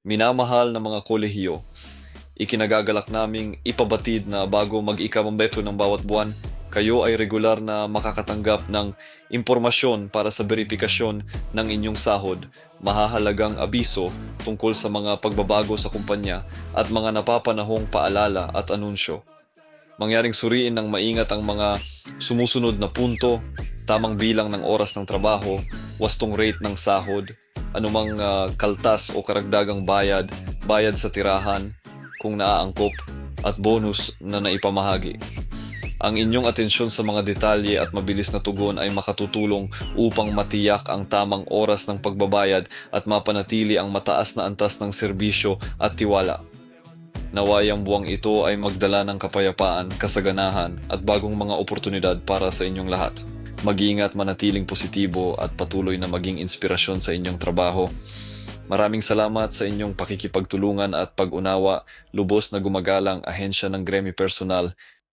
Minamahal na mga kolehiyo, ikinagagalak naming ipabatid na bago mag-ikabambeto ng bawat buwan, kayo ay regular na makakatanggap ng impormasyon para sa verifikasyon ng inyong sahod, mahahalagang abiso tungkol sa mga pagbabago sa kumpanya at mga napapanahong paalala at anunsyo. Mangyaring suriin ng maingat ang mga sumusunod na punto, tamang bilang ng oras ng trabaho, wastong rate ng sahod, anumang kaltas o karagdagang bayad, bayad sa tirahan, kung naaangkop, at bonus na naipamahagi. Ang inyong atensyon sa mga detalye at mabilis na tugon ay makatutulong upang matiyak ang tamang oras ng pagbabayad at mapanatili ang mataas na antas ng serbisyo at tiwala. Naway ang buwang ito ay magdala ng kapayapaan, kasaganahan at bagong mga oportunidad para sa inyong lahat. Mag-iingat, manatiling positibo at patuloy na maging inspirasyon sa inyong trabaho. Maraming salamat sa inyong pakikipagtulungan at pag-unawa. Lubos na gumagalang ahensya ng Gremi Personal.